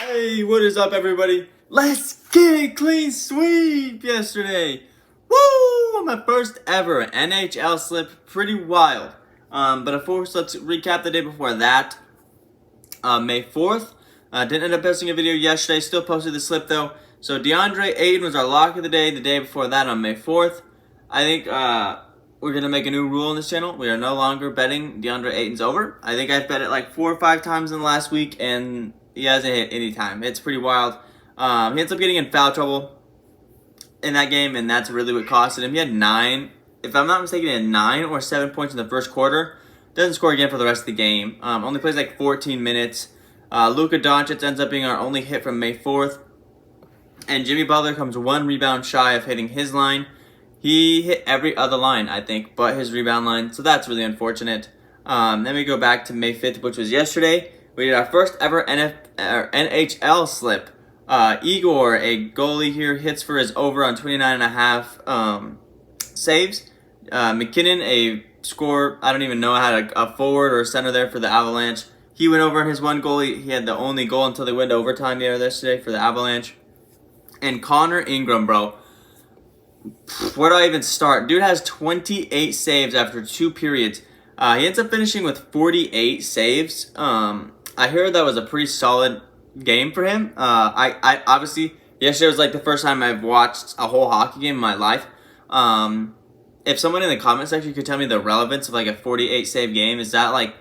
Hey, what is up, everybody? Let's get a clean sweep yesterday. Woo! My first ever NHL slip. Pretty wild. But of course, let's recap the day before that. May 4th. Didn't end up posting a video yesterday. Still posted the slip, though. So DeAndre Ayton was our lock of the day before that on May 4th. I think we're going to make a new rule on this channel. We are no longer betting DeAndre Ayton's over. I think I've bet it like 4 or 5 times in the last week, and he hasn't hit any time. It's pretty wild. He ends up getting in foul trouble in that game, and that's really what costed him. He had 9, if I'm not mistaken, he had 9 or 7 points in the first quarter. Doesn't score again for the rest of the game. Only plays like 14 minutes. Luka Doncic ends up being our only hit from May 4th. And Jimmy Butler comes 1 rebound shy of hitting his line. He hit every other line, I think, but his rebound line. So that's really unfortunate. Then we go back to May 5th, which was yesterday. We did our first ever NHL slip. Igor, a goalie here, hits for his over on 29.5 saves. McKinnon, a scorer, I don't even know how to, a forward or a center there for the Avalanche. He went over on his one goalie. He had the only goal until they went to overtime yesterday for the Avalanche. And Connor Ingram, bro. Where do I even start? Dude has 28 saves after 2 periods. He ends up finishing with 48 saves. I heard that was a pretty solid game for him. I obviously, yesterday was like the first time I've watched a whole hockey game in my life. If someone in the comment section could tell me the relevance of like a 48 save game, is that like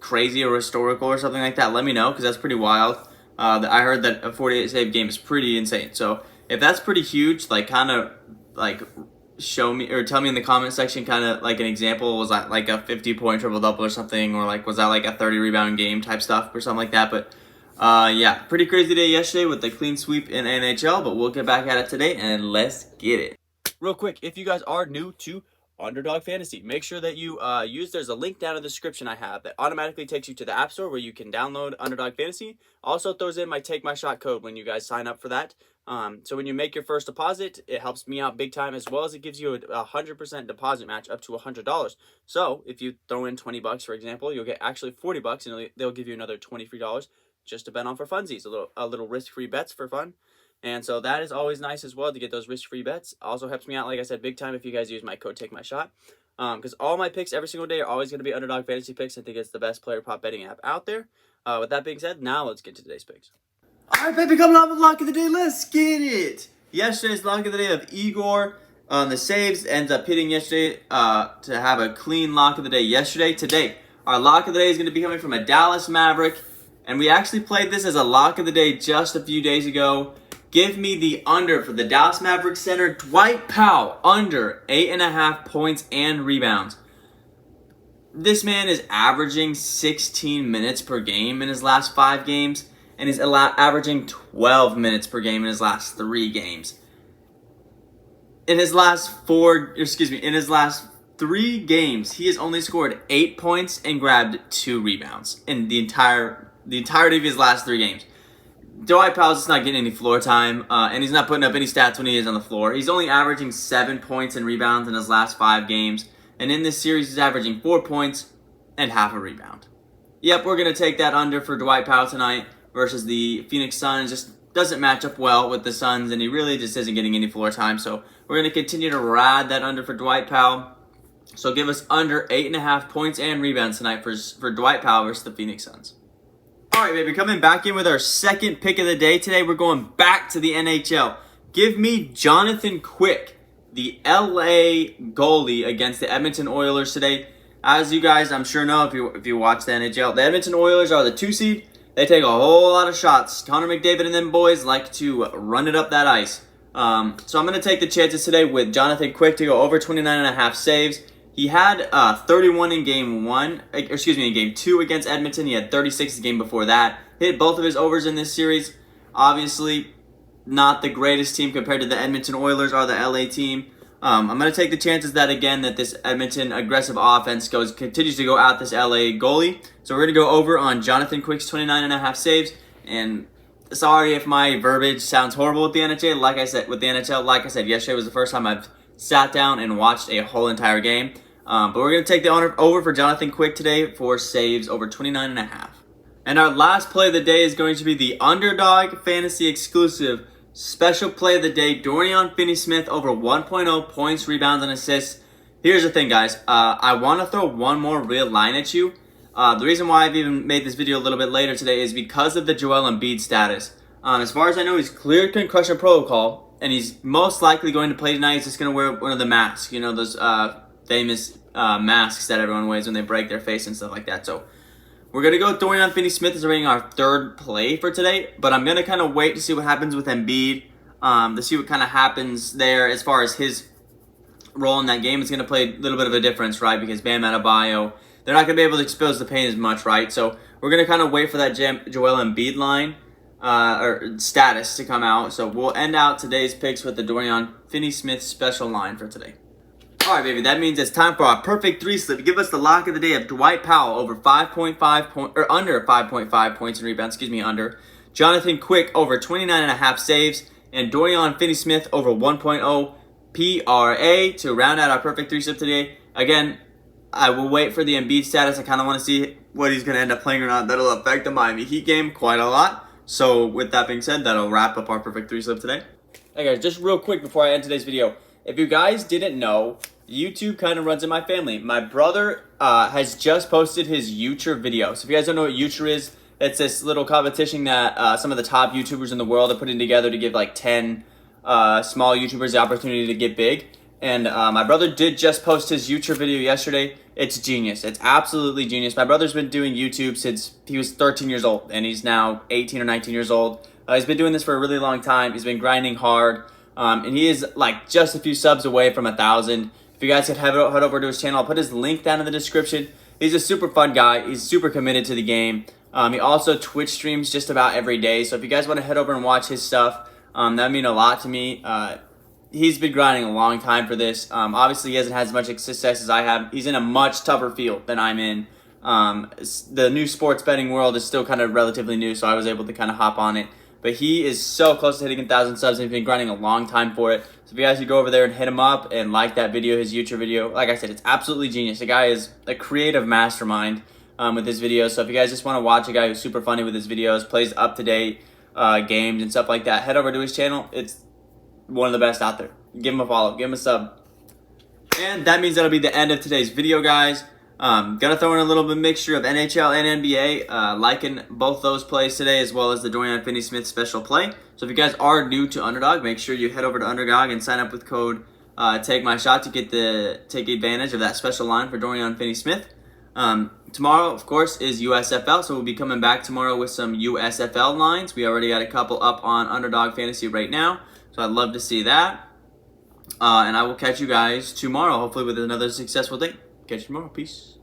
crazy or historical or something like that? Let me know, because that's pretty wild. I heard that a 48 save game is pretty insane. So if that's pretty huge, like kind of like show me or tell me in the comment section kind of like an example. Was that like a 50-point triple-double or something, or like was that like a 30 rebound game type stuff or something like that? But yeah, pretty crazy day yesterday with the clean sweep in NHL, but we'll get back at it today and let's get it. Real quick, if you guys are new to Underdog Fantasy, make sure that you there's a link down in the description I have that automatically takes you to the App Store where you can download Underdog Fantasy. Also throws in my TAKEMYSHOT code when you guys sign up for that. So when you make your first deposit, it helps me out big time, as well as it gives you a 100% deposit match up to $100. So if you throw in $20, for example, you'll get actually $40, and they'll give you another $20 free just to bet on for funsies, a little risk-free bets for fun. And so that is always nice as well to get those risk-free bets. Also helps me out, like I said, big time if you guys use my code TAKEMYSHOT. Because all my picks every single day are always going to be Underdog Fantasy picks. I think it's the best player prop betting app out there. With that being said, now let's get to today's picks. All right, baby, coming up with lock of the day. Let's get it. Yesterday's lock of the day of Igor on the saves ends up hitting yesterday to have a clean lock of the day yesterday. Today, our lock of the day is going to be coming from a Dallas Maverick. And we actually played this as a lock of the day just a few days ago. Give me the under for the Dallas Mavericks center, Dwight Powell, under 8.5 points and rebounds. This man is averaging 16 minutes per game in his last 5 games, and he's averaging 12 minutes per game in his last 3 games. In his last 3 games, he has only scored 8 points and grabbed 2 rebounds in the entirety of his last 3 games. Dwight Powell's just not getting any floor time, and he's not putting up any stats when he is on the floor. He's only averaging 7 points and rebounds in his last 5 games, and in this series, he's averaging 4 points and half a rebound. Yep, we're going to take that under for Dwight Powell tonight versus the Phoenix Suns. Just doesn't match up well with the Suns, and he really just isn't getting any floor time, so we're going to continue to ride that under for Dwight Powell. So give us under 8.5 points and rebounds tonight for Dwight Powell versus the Phoenix Suns. All right, baby, coming back in with our second pick of the day today. We're going back to the NHL. Give me Jonathan Quick, the LA goalie against the Edmonton Oilers today. As you guys, I'm sure know if you watch the NHL, the Edmonton Oilers are the 2 seed. They take a whole lot of shots. Connor McDavid and them boys like to run it up that ice. So I'm going to take the chances today with Jonathan Quick to go over 29.5 saves. He had 31 in game 2 against Edmonton. He had 36 the game before that. Hit both of his overs in this series. Obviously, not the greatest team compared to the Edmonton Oilers or the LA team. I'm going to take the chances that this Edmonton aggressive offense continues to go at this LA goalie. So we're going to go over on Jonathan Quick's 29.5 saves. And sorry if my verbiage sounds horrible with the NHL. Like I said, yesterday was the first time I've sat down and watched a whole entire game. But we're going to take the over for Jonathan Quick today for saves over 29.5. And our last play of the day is going to be the Underdog Fantasy exclusive special play of the day, Dorian Finney-Smith over 1.0 points, rebounds, and assists. Here's the thing, guys. I want to throw one more real line at you. The reason why I've even made this video a little bit later today is because of the Joel Embiid status. As far as I know, he's cleared concussion protocol, and he's most likely going to play tonight. He's just going to wear one of the masks, you know, those famous masks that everyone wears when they break their face and stuff like that. So we're going to go with Dorian Finney-Smith as our third play for today, but I'm going to kind of wait to see what happens with Embiid, to see what kind of happens there as far as his role in that game. It's going to play a little bit of a difference, right, because Bam Adebayo, they're not going to be able to expose the paint as much, right? So we're going to kind of wait for that Joel Embiid line or status to come out. So we'll end out today's picks with the Dorian Finney-Smith special line for today. All right, baby, that means it's time for our perfect three slip. Give us the lock of the day of Dwight Powell over 5.5 or under 5.5 points and rebounds, under. Jonathan Quick over 29.5 saves, and Dorian Finney-Smith over 1.0 PRA to round out our perfect three slip today. Again, I will wait for the Embiid status. I kind of want to see what he's going to end up playing or not. That'll affect the Miami Heat game quite a lot. So with that being said, that'll wrap up our perfect three slip today. Hey guys, just real quick before I end today's video. If you guys didn't know, YouTube kind of runs in my family. My brother has just posted his YouTuber video. So if you guys don't know what YouTuber is, it's this little competition that some of the top YouTubers in the world are putting together to give like 10 small YouTubers the opportunity to get big. And my brother did just post his YouTube video yesterday. It's genius. It's absolutely genius. My brother's been doing YouTube since he was 13 years old, and he's now 18 or 19 years old. He's been doing this for a really long time. He's been grinding hard, and he is like just a few subs away from 1,000. If you guys could head over to his channel, I'll put his link down in the description. He's a super fun guy. He's super committed to the game. He also Twitch streams just about every day. So if you guys want to head over and watch his stuff, that would mean a lot to me. He's been grinding a long time for this. Obviously, he hasn't had as much success as I have. He's in a much tougher field than I'm in. The new sports betting world is still kind of relatively new, so I was able to kind of hop on it. But he is so close to hitting 1,000 subs, and he's been grinding a long time for it. So if you guys could go over there and hit him up and like that video, his YouTube video, like I said, it's absolutely genius. The guy is a creative mastermind with his videos. So if you guys just want to watch a guy who's super funny with his videos, plays up-to-date games and stuff like that, head over to his channel. It's one of the best out there. Give him a follow. Give him a sub. And that means that'll be the end of today's video, guys. Gonna throw in a little bit mixture of NHL and NBA, liking both those plays today, as well as the Dorian Finney-Smith special play. So if you guys are new to Underdog, make sure you head over to Underdog and sign up with code TAKEMYSHOT to take advantage of that special line for Dorian Finney-Smith. Tomorrow, of course, is USFL, so we'll be coming back tomorrow with some USFL lines. We already got a couple up on Underdog Fantasy right now, so I'd love to see that. And I will catch you guys tomorrow, hopefully with another successful day. Catch you tomorrow. Peace.